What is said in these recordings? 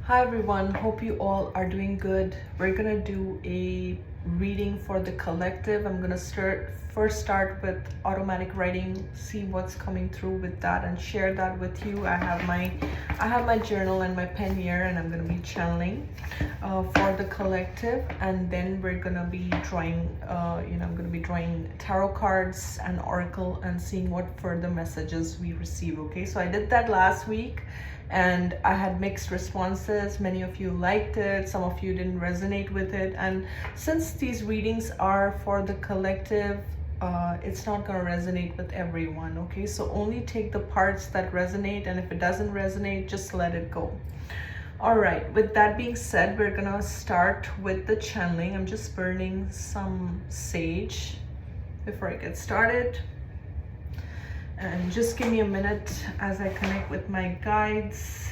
Hi everyone, hope you all are doing good. We're gonna do a reading for the collective. I'm gonna start with automatic writing, see what's coming through with that and share that with you. I have my journal and my pen here, and I'm gonna be channeling for the collective, and then we're gonna be drawing I'm gonna be drawing tarot cards and oracle and seeing what further messages we receive. Okay, so I did that last week and I had mixed responses. Many of you liked it, some of you didn't resonate with it, and since these readings are for the collective, it's not going to resonate with everyone. Okay, so only take the parts that resonate, and if it doesn't resonate, just let it go. All right, with that being said, we're gonna start with the channeling. I'm just burning some sage before I get started. And just give me a minute as I connect with my guides.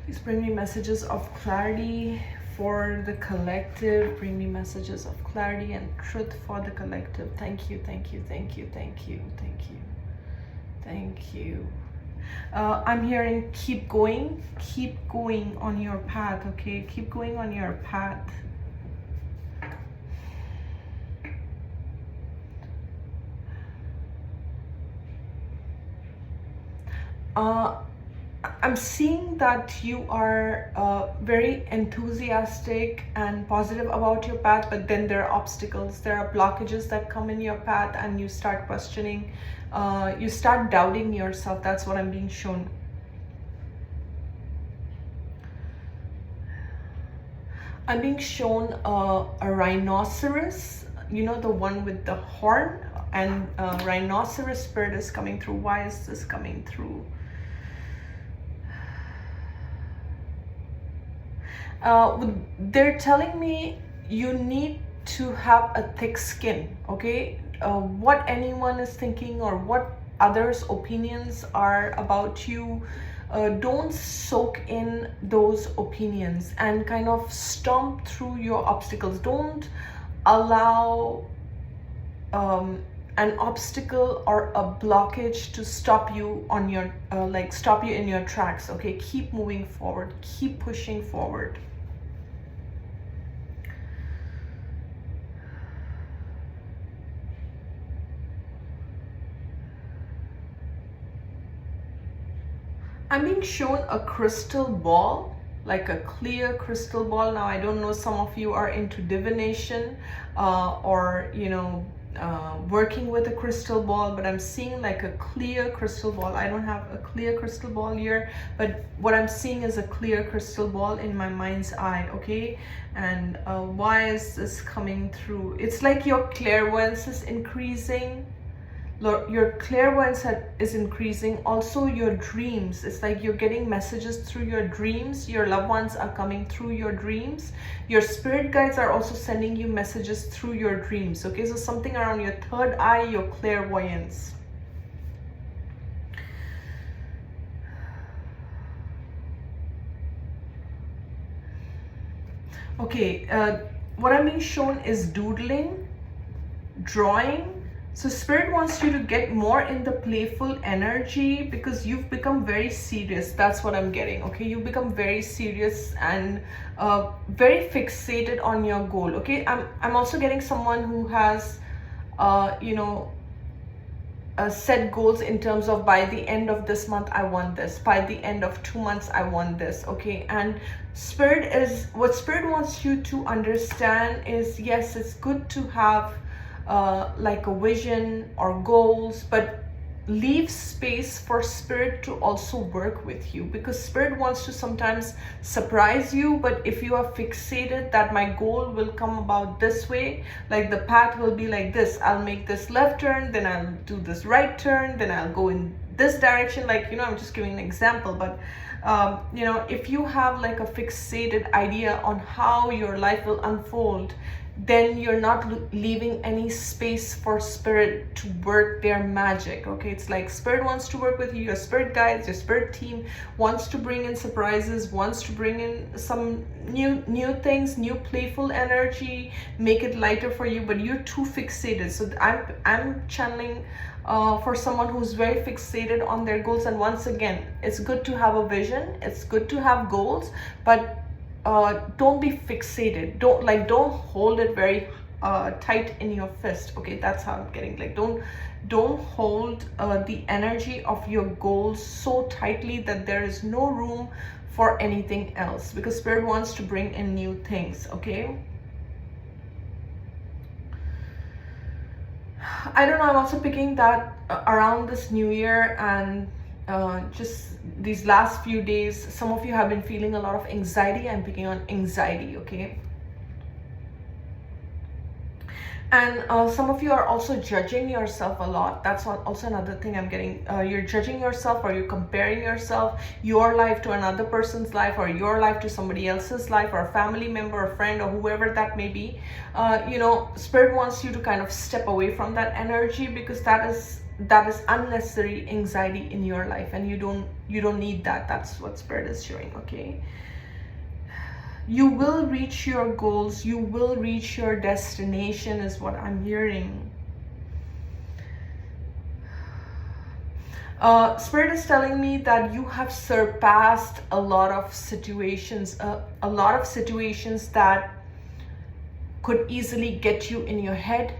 Please bring me messages of clarity for the collective. Bring me messages of clarity and truth for the collective. Thank you, thank you, thank you, thank you, thank you, thank you. I'm hearing keep going on your path, okay? Keep going on your path. I'm seeing that you are very enthusiastic and positive about your path, but then there are obstacles, there are blockages that come in your path, and you start questioning, you start doubting yourself. That's what I'm being shown. I'm being shown a rhinoceros, you know, the one with the horn, and rhinoceros spirit is coming through. Why is this coming through? They're telling me you need to have a thick skin, okay? What anyone is thinking or what others' opinions are about you, don't soak in those opinions and kind of stomp through your obstacles. Don't allow an obstacle or a blockage to stop you on your stop you in your tracks. Okay, keep moving forward, keep pushing forward. I'm being shown a crystal ball, like a clear crystal ball. Now, I don't know, some of you are into divination or, working with a crystal ball, but I'm seeing like a clear crystal ball. I don't have a clear crystal ball here, but what I'm seeing is a clear crystal ball in my mind's eye, okay? And why is this coming through? It's like your clairvoyance is increasing. Your clairvoyance is increasing. Also your dreams, it's like you're getting messages through your dreams. Your loved ones are coming through your dreams. Your spirit guides are also sending you messages through your dreams. Okay, so something around your third eye, your clairvoyance. Okay, what I'm being shown is doodling, drawing. So spirit wants you to get more in the playful energy because you've become very serious. That's what I'm getting. Okay, you become very serious and very fixated on your goal. Okay, I'm also getting someone who has set goals in terms of, by the end of this month I want this, by the end of 2 months I want this. Okay, and what spirit wants you to understand is, yes, it's good to have like a vision or goals, but leave space for spirit to also work with you, because spirit wants to sometimes surprise you. But if you are fixated that my goal will come about this way, like the path will be like this, I'll make this left turn, then I'll do this right turn, then I'll go in this direction, like, I'm just giving an example. But if you have like a fixated idea on how your life will unfold, then you're not leaving any space for spirit to work their magic. Okay, it's like spirit wants to work with you. Your spirit guides, your spirit team wants to bring in surprises, wants to bring in some new things, new playful energy, make it lighter for you, but you're too fixated. So I'm channeling for someone who's very fixated on their goals. And once again, it's good to have a vision, it's good to have goals, but don't be fixated. Don't hold it very tight in your fist. Okay, that's how I'm getting. Like, don't hold the energy of your goals so tightly that there is no room for anything else, because Spirit wants to bring in new things. Okay, I don't know, I'm also picking that around this new year and just these last few days, some of you have been feeling a lot of anxiety. I'm picking on anxiety. Okay, and some of you are also judging yourself a lot. That's also another thing I'm getting. You're judging yourself, or you're comparing yourself, your life to another person's life, or your life to somebody else's life, or a family member, a friend, or whoever that may be. Spirit wants you to kind of step away from that energy, because that is unnecessary anxiety in your life, and you don't need that. That's what Spirit is showing. Okay, you will reach your goals, you will reach your destination, is what I'm hearing. Spirit is telling me that you have surpassed a lot of situations that could easily get you in your head,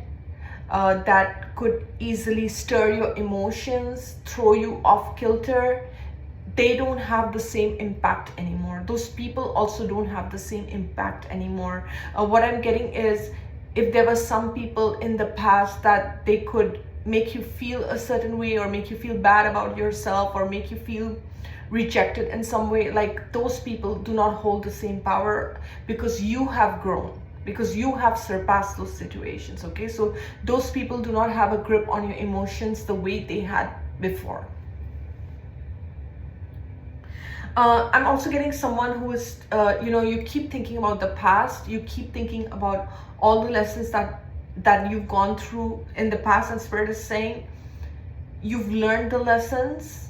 that could easily stir your emotions, throw you off kilter. They don't have the same impact anymore. Those people also don't have the same impact anymore. What I'm getting is, if there were some people in the past that they could make you feel a certain way, or make you feel bad about yourself, or make you feel rejected in some way, like, those people do not hold the same power, because you have grown, because you have surpassed those situations. Okay, so those people do not have a grip on your emotions the way they had before. I'm also getting someone who is, you keep thinking about the past, you keep thinking about all the lessons that you've gone through in the past, and Spirit is saying, you've learned the lessons,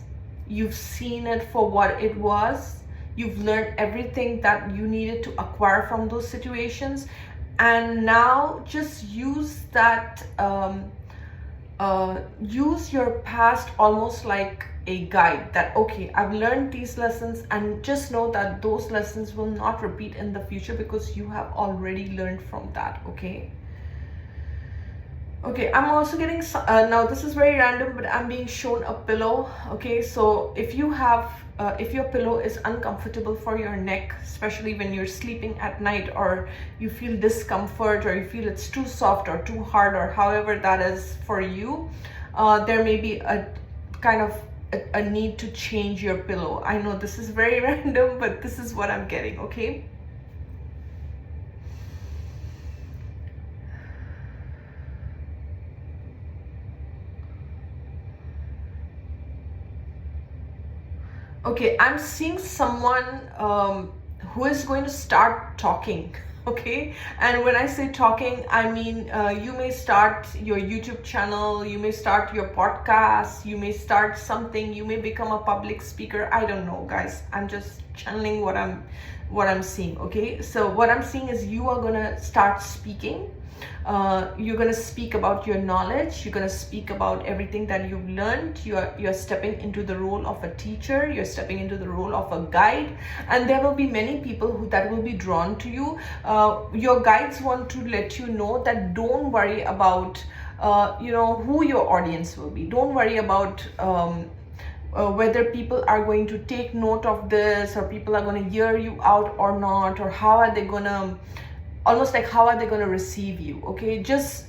you've seen it for what it was, you've learned everything that you needed to acquire from those situations, and now just use that, use your past almost like a guide, that okay, I've learned these lessons, and just know that those lessons will not repeat in the future, because you have already learned from that. Okay, I'm also getting now this is very random, but I'm being shown a pillow. Okay, so if you have if your pillow is uncomfortable for your neck, especially when you're sleeping at night, or you feel discomfort, or you feel it's too soft or too hard, or however that is for you, there may be a kind of a need to change your pillow. I know this is very random, but this is what I'm getting. Okay, I'm seeing someone who is going to start talking. Okay, and when I say talking, I mean you may start your YouTube channel, you may start your podcast, you may start something, you may become a public speaker. I don't know, guys, I'm just channeling what I'm seeing. Okay, so what I'm seeing is you are gonna start speaking. You're going to speak about your knowledge, you're going to speak about everything that you've learned. You're stepping into the role of a teacher, you're stepping into the role of a guide, and there will be many people that will be drawn to you. Your guides want to let you know that don't worry about who your audience will be. Don't worry about whether people are going to take note of this, or people are going to hear you out or not, or how are they going to receive you. Okay, just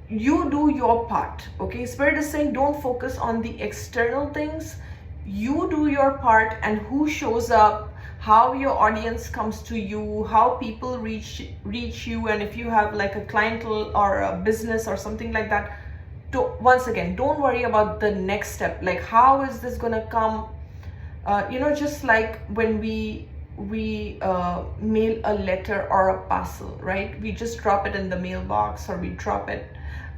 you do your part. Okay, Spirit is saying, don't focus on the external things, you do your part, and who shows up, how your audience comes to you, how people reach you, and if you have like a clientele or a business or something like that, once again, don't worry about the next step, like how is this gonna come. Just like when we mail a letter or a parcel, right? We just drop it in the mailbox, or we drop it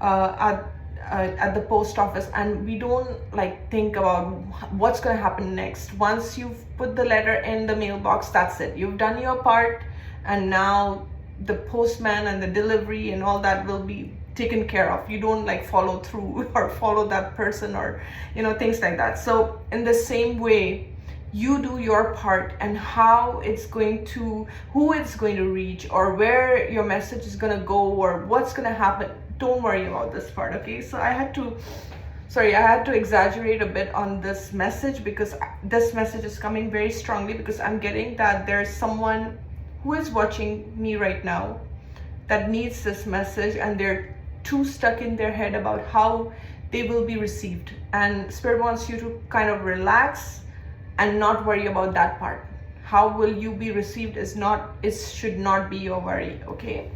at the post office, and we don't like think about what's going to happen next. Once you've put the letter in the mailbox, that's it, you've done your part, and now the postman and the delivery and all that will be taken care of. You don't like follow through or follow that person, or you know, things like that. So in the same way, you do your part, and how it's going to, who it's going to reach, or where your message is going to go, or what's going to happen, don't worry about this part. Okay, so I had to exaggerate a bit on this message, because this message is coming very strongly, because I'm getting that there's someone who is watching me right now that needs this message, and they're too stuck in their head about how they will be received. And Spirit wants you to kind of relax and not worry about that part. How will you be received should not be your worry. Okay,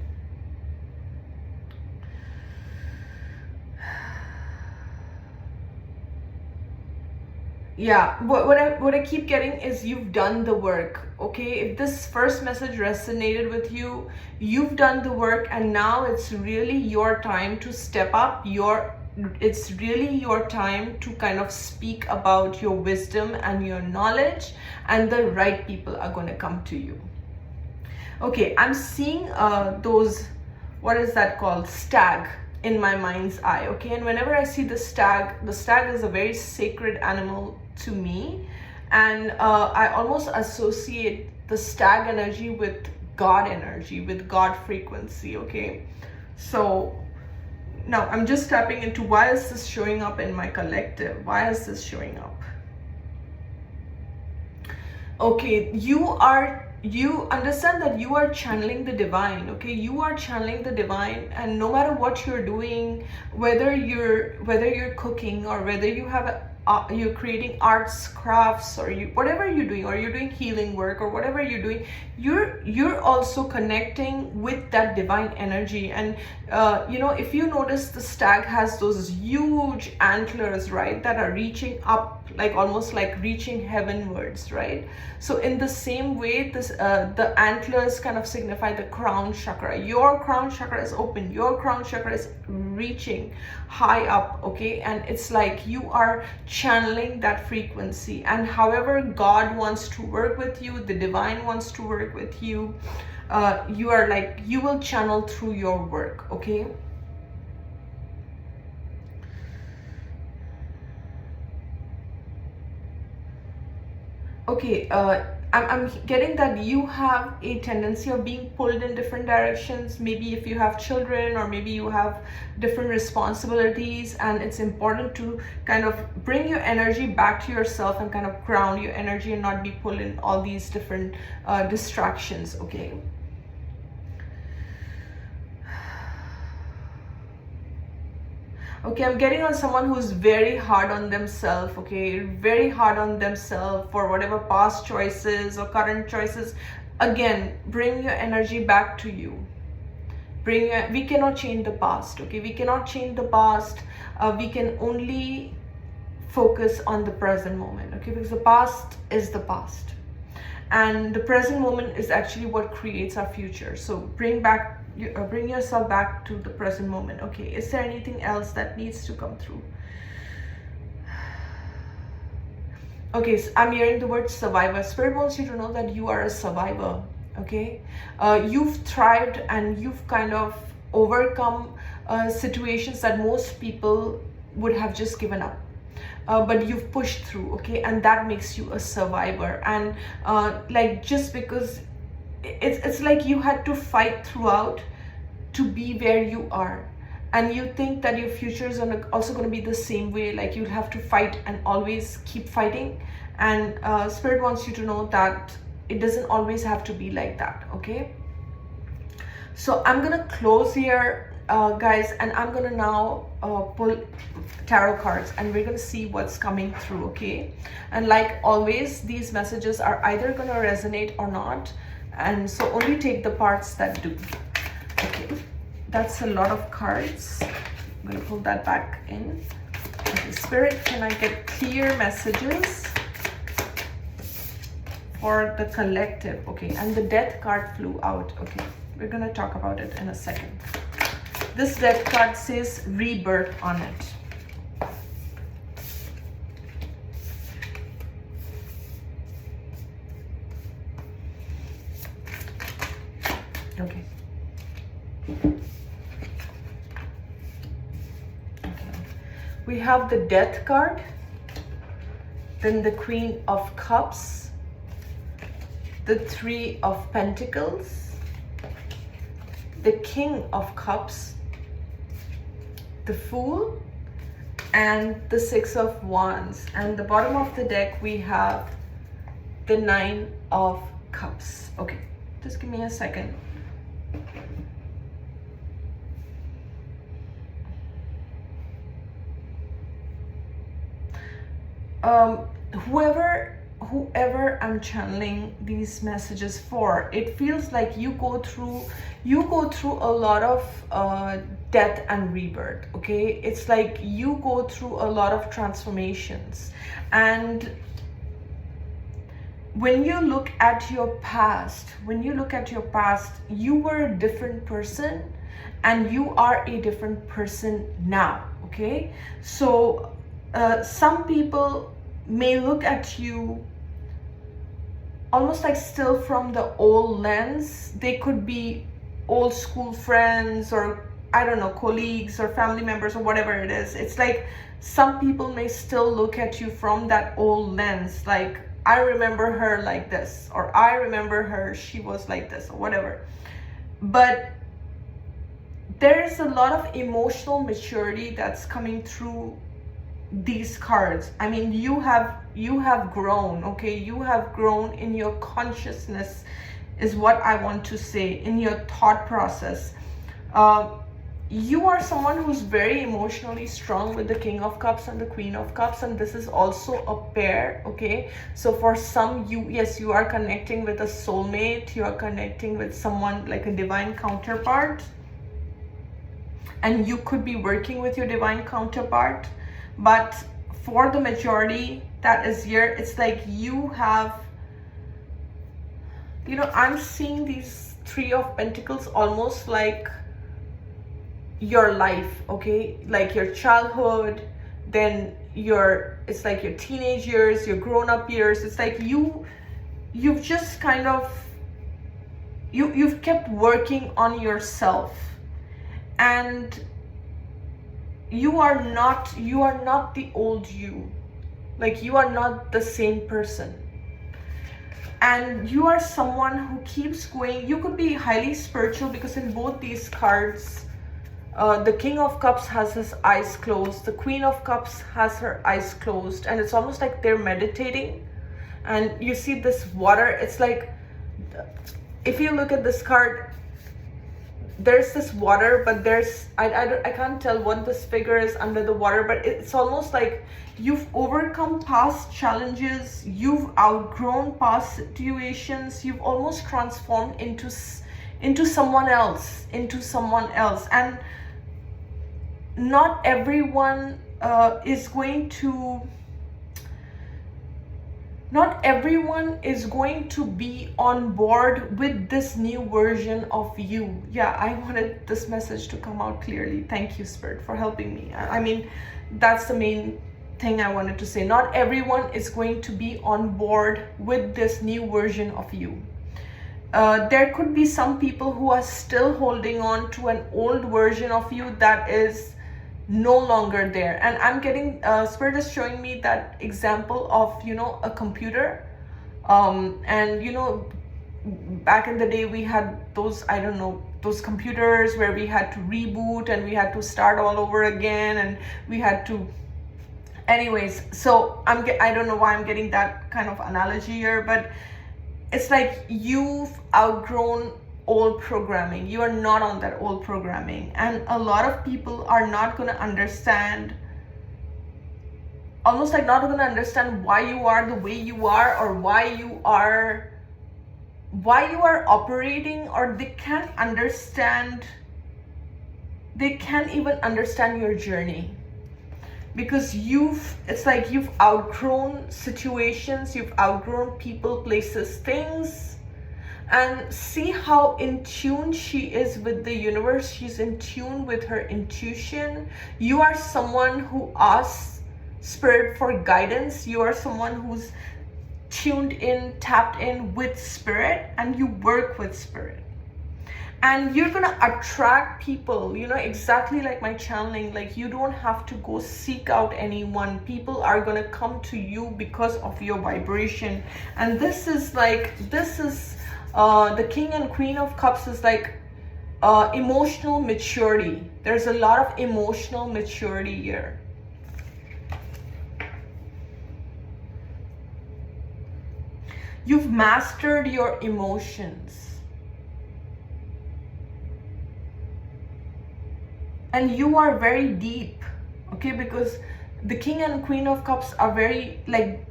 yeah, what I keep getting is you've done the work. Okay, if this first message resonated with you, you've done the work, and now it's really your time to step up. It's really your time to kind of speak about your wisdom and your knowledge, and the right people are going to come to you. Okay, I'm seeing those, what is that called, stag, in my mind's eye. Okay, and whenever I see the stag is a very sacred animal to me, and I almost associate the stag energy with God energy, with God frequency. Okay, so now I'm just tapping into, why is this showing up in my collective? Why is this showing up? Okay, you understand that you are channeling the divine. Okay, you are channeling the divine, and no matter what you're doing, whether you're cooking, or whether you're creating arts, crafts, or whatever you're doing, or you're doing healing work, or whatever you're doing, you're also connecting with that divine energy. And you know, if you notice, the stag has those huge antlers, right, that are reaching up, like almost like reaching heavenwards, right? So in the same way, the antlers kind of signify the crown chakra. Your crown chakra is open, your crown chakra is reaching high up. Okay, and it's like you are channeling that frequency, and however God wants to work with you, the divine wants to work with you, you will channel through your work. Okay, okay, I'm getting that you have a tendency of being pulled in different directions. Maybe if you have children, or maybe you have different responsibilities, and it's important to kind of bring your energy back to yourself and kind of ground your energy, and not be pulled in all these different distractions. Okay, okay, I'm getting on someone who's very hard on themselves. Okay, very hard on themselves for whatever past choices or current choices. Again, bring your energy back to you. We cannot change the past. Okay, we cannot change the past. We can only focus on the present moment. Okay, because the past is the past, and the present moment is actually what creates our future. So bring yourself back to the present moment. Okay, is there anything else that needs to come through? Okay, so I'm hearing the word survivor. Spirit wants you to know that you are a survivor. Okay, you've thrived, and you've kind of overcome situations that most people would have just given up. But you've pushed through. Okay, and that makes you a survivor. And like, just because it's like you had to fight throughout to be where you are, and you think that your future is also going to be the same way, like you'll have to fight and always keep fighting. And Spirit wants you to know that it doesn't always have to be like that. Okay, so I'm gonna close here, guys, and I'm gonna now pull tarot cards, and we're gonna see what's coming through. Okay, and like always, these messages are either gonna resonate or not, and so only take the parts that do. Okay, that's a lot of cards. I'm gonna pull that back in. Okay, Spirit, can I get clear messages for the collective? Okay, and the Death card flew out. Okay, we're gonna talk about it in a second. This Death card says rebirth on it. Okay. we have the Death card, then the Queen of Cups, the Three of Pentacles, the King of Cups, the Fool, and the Six of Wands. And the bottom of the deck we have the Nine of Cups. Okay, just give me a second. Whoever I'm channeling these messages for, it feels like you go through a lot of death and rebirth. Okay, it's like you go through a lot of transformations, and when you look at your past, you were a different person and you are a different person now. Okay, so some people may look at you almost like still from the old lens. They could be old school friends, or I don't know, colleagues or family members or whatever it is. It's like some people may still look at you from that old lens, like, I remember her like this, or I remember her, she was like this, or whatever. But there's a lot of emotional maturity that's coming through these cards. I mean, you have grown. Okay, you have grown in your consciousness, is what I want to say, in your thought process. You are someone who's very emotionally strong with the King of Cups and the Queen of Cups, and this is also a pair. Okay, so for some, you are connecting with a soulmate, you are connecting with someone like a divine counterpart, and you could be working with your divine counterpart. But for the majority that is here, it's like you have, I'm seeing these Three of Pentacles almost like your life. Okay, like your childhood, then it's like your teenage years, your grown-up years. It's like you've just kind of you've kept working on yourself, and you are not the old you. Like, you are not the same person, and you are someone who keeps going. You could be highly spiritual, because in both these cards, the King of Cups has his eyes closed, the Queen of Cups has her eyes closed, and it's almost like they're meditating. And you see this water. It's like, if you look at this card, there's this water, but there's I can't tell what this figure is under the water, but it's almost like you've overcome past challenges, you've outgrown past situations, you've almost transformed into someone else, and not everyone is going to be on board with this new version of you. Yeah, I wanted this message to come out clearly. Thank you, Spirit, for helping me. I mean, that's the main thing I wanted to say. Not everyone is going to be on board with this new version of you. There could be some people who are still holding on to an old version of you that is no longer there. And I'm getting Spirit is showing me that example of a computer, and back in the day we had those, I don't know, those computers where we had to reboot and we had to start all over again, and we had to, anyways. So I don't know why I'm getting that kind of analogy here, but it's like you've outgrown old programming. You are not on that old programming, and a lot of people are not going to understand, almost like not going to understand why you are the way you are, or why you are operating, or they can't even understand your journey, because it's like you've outgrown situations, you've outgrown people, places, things. And see how in tune she is with the universe. She's in tune with her intuition. You are someone who asks Spirit for guidance. You are someone who's tuned in, tapped in with Spirit, and you work with Spirit. and you're gonna attract people, you know, exactly like my channeling. Like, you don't have to go seek out anyone. People are gonna come to you because of your vibration. And this is the King and Queen of Cups is like emotional maturity. There's a lot of emotional maturity here. You've mastered your emotions. And you are very deep, okay? Because the King and Queen of Cups are very, like,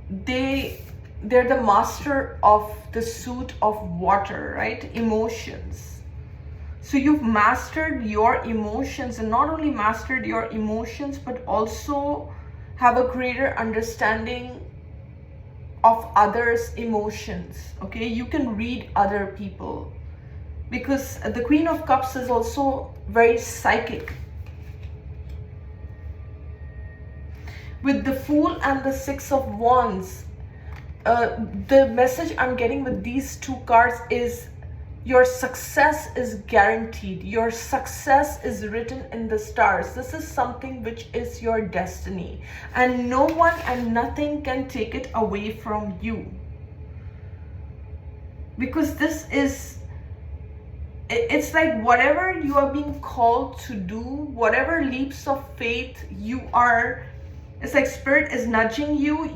they're the master of the suit of water, right? Emotions. So you've mastered your emotions, and not only mastered your emotions, but also have a greater understanding of others' emotions, okay? You can read other people, because the Queen of Cups is also very psychic. With the Fool and the Six of Wands, the message I'm getting with these two cards is your success is guaranteed. Your success is written in the stars. This is something which is your destiny, and no one and nothing can take it away from you. Because this is, it's like whatever you are being called to do, whatever leaps of faith you are, it's like Spirit is nudging you.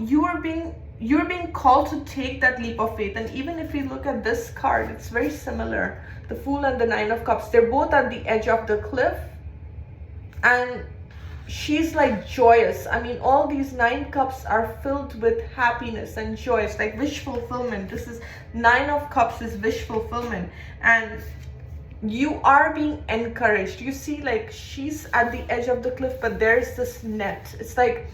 You're being called to take that leap of faith. And even if you look at this card, it's very similar. The Fool and the Nine of Cups, they're both at the edge of the cliff, and she's like joyous. I mean, all these 9 cups are filled with happiness and joy. It's like wish fulfillment. This is 9 of Cups is wish fulfillment, and you are being encouraged. You see, like, she's at the edge of the cliff, but there's this net. It's like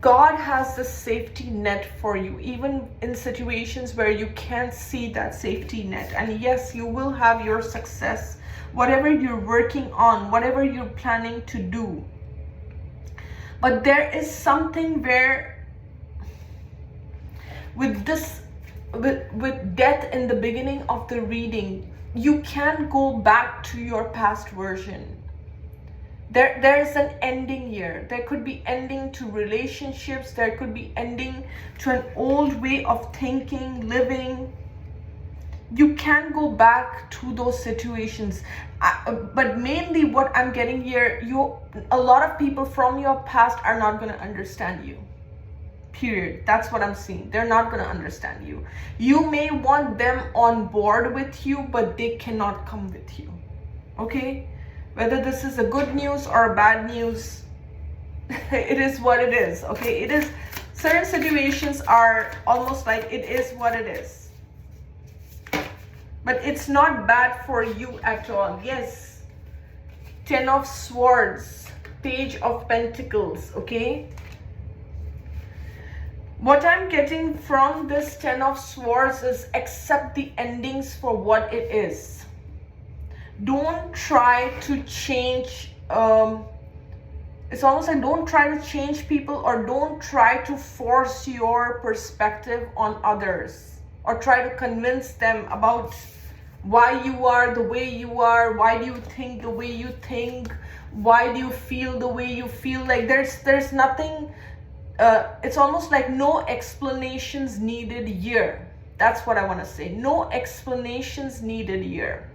God has this safety net for you, even in situations where you can't see that safety net. And yes, you will have your success, whatever you're working on, whatever you're planning to do. But there is something where with this, with death in the beginning of the reading, you can't go back to your past version. There is an ending here. There could be ending to relationships. There could be ending to an old way of thinking, living. You can't go back to those situations. But mainly what I'm getting here, a lot of people from your past are not going to understand you. Period. That's what I'm seeing. They're not going to understand you. You may want them on board with you, but they cannot come with you. Okay? Whether this is a good news or a bad news, it is what it is. Okay? It is, certain situations are almost like it is what it is. But it's not bad for you at all. Yes. 10 of Swords, Page of Pentacles, okay? What I'm getting from this 10 of Swords is accept the endings for what it is. Don't try to change, it's almost like don't try to change people, or don't try to force your perspective on others, or try to convince them about why you are the way you are, why do you think the way you think, why do you feel the way you feel. Like there's nothing, it's almost like no explanations needed here. That's what I want to say. No explanations needed here.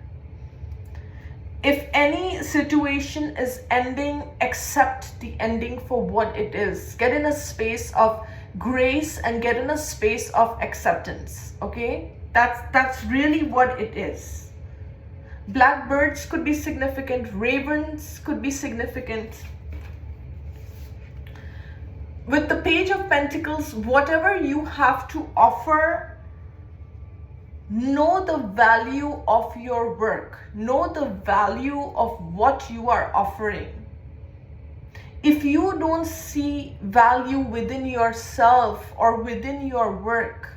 If any situation is ending, accept the ending for what it is. Get in a space of grace and get in a space of acceptance. Okay? That's really what it is. Blackbirds could be significant. Ravens could be significant. With the Page of Pentacles, whatever you have to offer, know the value of your work. Know the value of what you are offering. If you don't see value within yourself or within your work,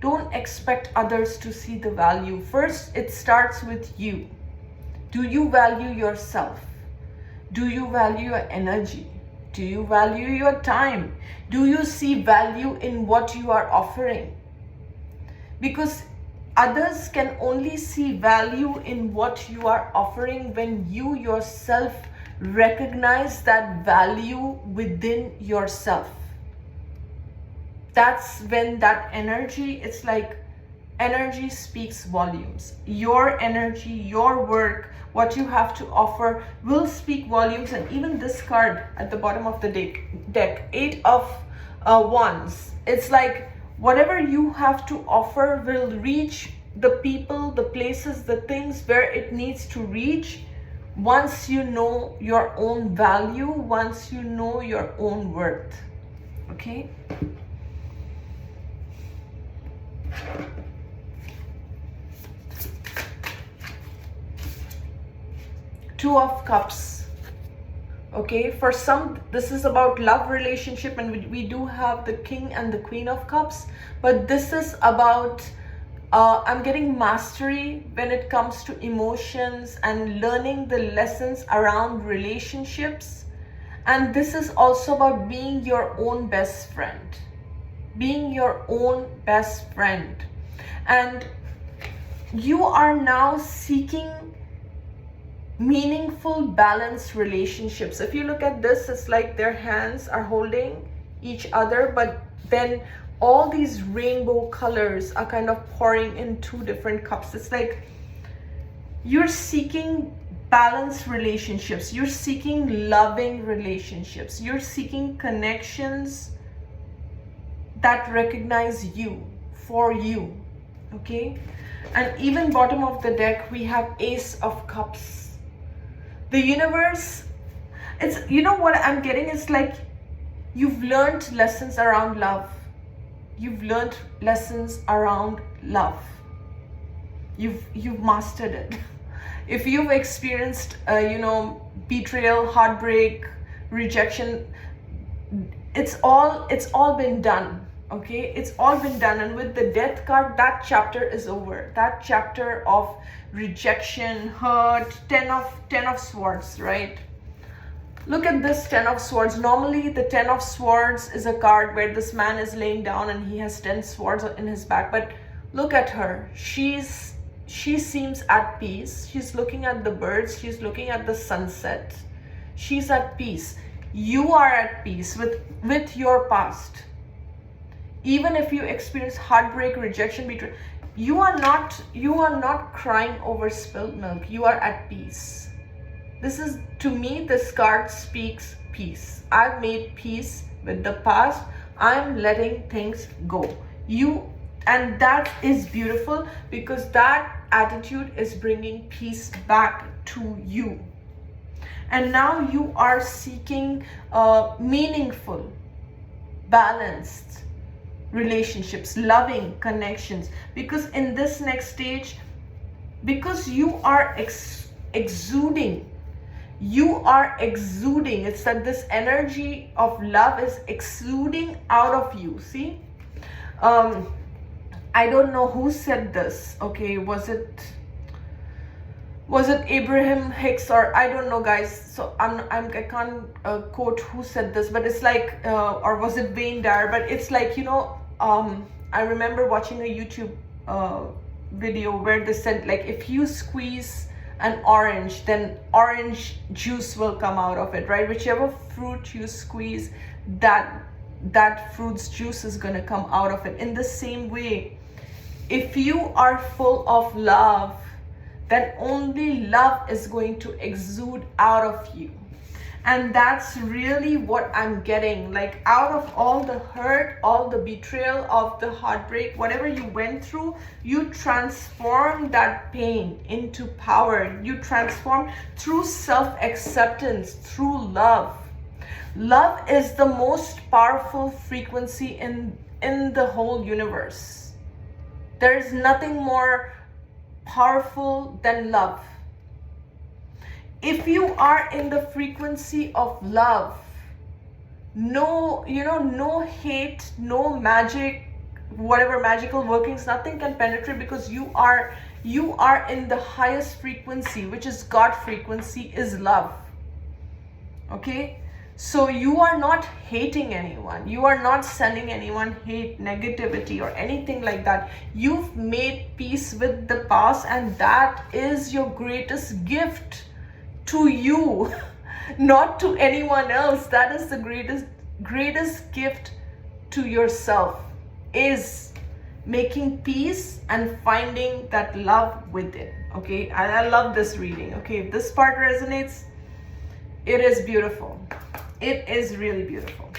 don't expect others to see the value. First, it starts with you. Do you value yourself? Do you value your energy? Do you value your time? Do you see value in what you are offering? Because Others can only see value in what you are offering when you yourself recognize that value within yourself. That's when that energy, it's like energy speaks volumes. Your energy, your work, what you have to offer will speak volumes. And even this card at the bottom of the deck, 8 of Wands, it's like whatever you have to offer will reach the people, the places, the things where it needs to reach once you know your own value, once you know your own worth. Okay? Two of Cups. Okay, for some this is about love relationship, and we do have the King and the Queen of Cups, but this is about I'm getting mastery when it comes to emotions and learning the lessons around relationships. And this is also about being your own best friend. Being your own best friend. And you are now seeking meaningful, balanced relationships. If you look at this, it's like their hands are holding each other, but then all these rainbow colors are kind of pouring in two different cups. It's like you're seeking balanced relationships. You're seeking loving relationships. You're seeking connections that recognize you, for you. Okay? And even bottom of the deck, we have Ace of Cups. The universe, it's, you know what I'm getting? It's like you've learned lessons around love. You've learned lessons around love. You've mastered it. If you've experienced, betrayal, heartbreak, rejection, it's all been done. Okay, it's all been done. And with the Death card, that chapter is over. That chapter of rejection, hurt, 10 of Swords, right? Look at this 10 of Swords. Normally the 10 of Swords is a card where this man is laying down and he has 10 swords in his back. But look at her. She seems at peace. She's looking at the birds. She's looking at the sunset. She's at peace. You are at peace with your past. Even if you experience heartbreak, rejection, betrayal, you are not crying over spilled milk. You are at peace. This is, to me, this card speaks peace. I've made peace with the past. I'm letting things go. And that is beautiful, because that attitude is bringing peace back to you. And now you are seeking meaningful, balanced relationships, loving connections, because in this next stage, because you are exuding, it's that this energy of love is exuding out of you. See, I don't know who said this. Okay, was it Abraham Hicks, or I don't know, guys, so I can't quote who said this, but it's like or was it Wayne Dyer, but it's like, I remember watching a YouTube video where they said, like, if you squeeze an orange, then orange juice will come out of it, right? Whichever fruit you squeeze, that fruit's juice is going to come out of it. In the same way, if you are full of love, then only love is going to exude out of you. And that's really what I'm getting. Like, out of all the hurt, all the betrayal, of the heartbreak, whatever you went through, you transform that pain into power. You transform through self-acceptance, through love. Love is the most powerful frequency in the whole universe. There is nothing more powerful than love. If you are in the frequency of love, no hate, no magic, whatever magical workings, nothing can penetrate, because you are in the highest frequency, which is God frequency, is love. Okay, So you are not hating anyone. You are not sending anyone hate, negativity, or anything like that. You've made peace with the past, and that is your greatest gift to you, not to anyone else. That is the greatest gift to yourself, is making peace and finding that love within. Okay, I love this reading. Okay, if this part resonates, it is beautiful. It is really beautiful,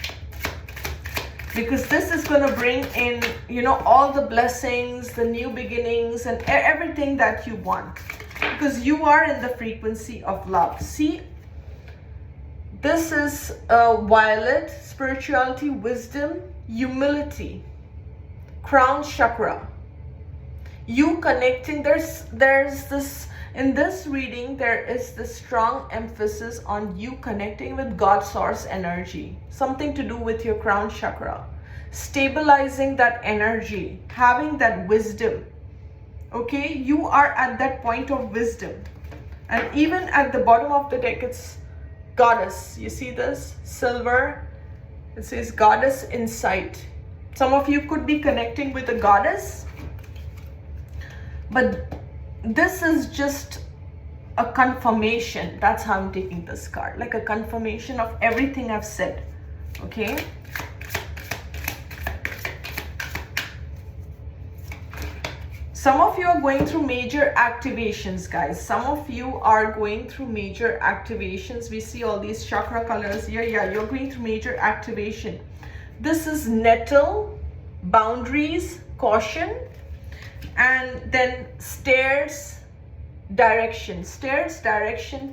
because this is going to bring in, you know, all the blessings, the new beginnings, and everything that you want, because you are in the frequency of love. See, this is violet, spirituality, wisdom, humility, crown chakra. You connecting, there's this, in this reading, there is this strong emphasis on you connecting with God source energy, something to do with your crown chakra, stabilizing that energy, having that wisdom. Okay, you are at that point of wisdom. And even at the bottom of the deck, it's goddess. You see this silver, it says goddess insight. Some of you could be connecting with a goddess, but this is just a confirmation. That's how I'm taking this card, like a confirmation of everything I've said. Okay, some of you are going through major activations, guys. Some of you are going through major activations. We see all these chakra colors here. Yeah, you're going through major activation. This is nettle, boundaries, caution, and then stairs, direction,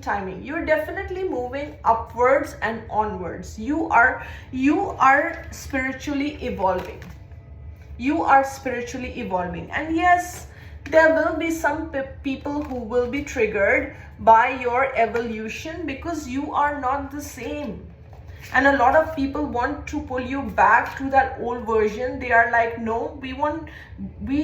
timing. You're definitely moving upwards and onwards. You are spiritually evolving. You are spiritually evolving. And yes, there will be some people who will be triggered by your evolution, because you are not the same. And a lot of people want to pull you back to that old version. They are like, no, we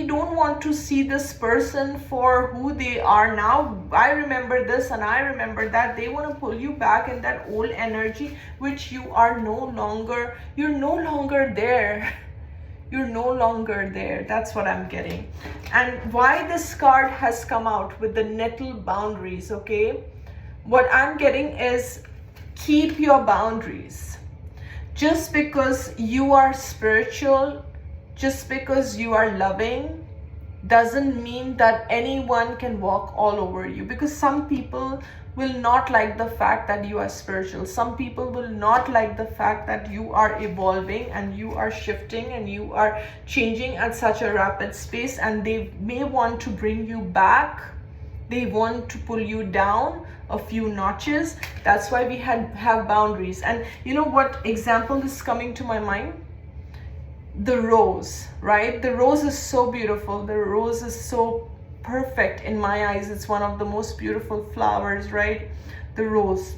don't want to see this person for who they are now. I remember this and I remember that. They want to pull you back in that old energy, which you are no longer, you're no longer there. You're no longer there. That's what I'm getting. And why this card has come out with the nettle, boundaries, okay? What I'm getting is, keep your boundaries. Just because you are spiritual, just because you are loving, doesn't mean that anyone can walk all over you. Because some people will not like the fact that you are spiritual. Some people will not like the fact that you are evolving and you are shifting and you are changing at such a rapid pace, and they may want to bring you back. They want to pull you down a few notches. That's why we have boundaries. And you know what example is coming to my mind? The rose, right? The rose is so beautiful. The rose is so perfect in my eyes. It's one of the most beautiful flowers, right? The rose.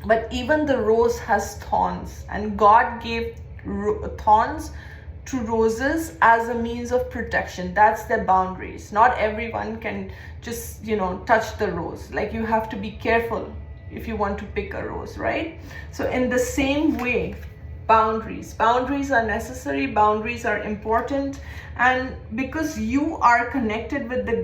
But even the rose has thorns, and God gave thorns to roses as a means of protection. That's their boundaries. Not everyone can just, you know, touch the rose. Like, you have to be careful if you want to pick a rose, right? So in the same way, boundaries are necessary. Boundaries are important. And because you are connected with the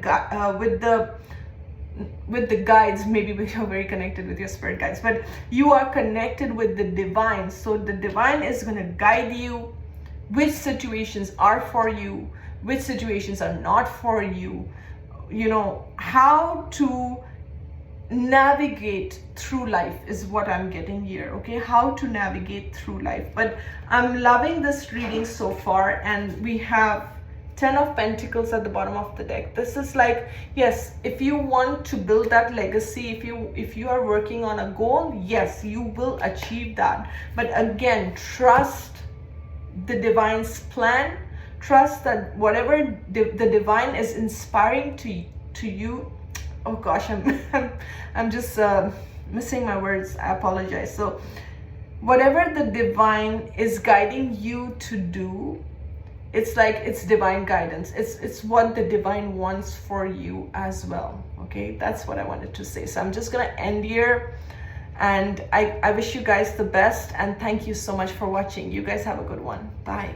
guides, maybe you're very connected with your spirit guides, but you are connected with the divine. So the divine is going to guide you which situations are for you, which situations are not for you, you know, how to navigate through life is what I'm getting here. Okay, how to navigate through life. But I'm loving this reading so far. And we have 10 of Pentacles at the bottom of the deck. This is like, yes, if you want to build that legacy, if you are working on a goal, yes, you will achieve that. But again, trust the divine's plan. Trust that whatever the divine is inspiring to you. Oh gosh, I'm just missing my words. I apologize. So whatever the divine is guiding you to do, it's like it's divine guidance. It's what the divine wants for you as well. Okay, that's what I wanted to say. So I'm just gonna end here. And I wish you guys the best, and thank you so much for watching. You guys have a good one. Bye.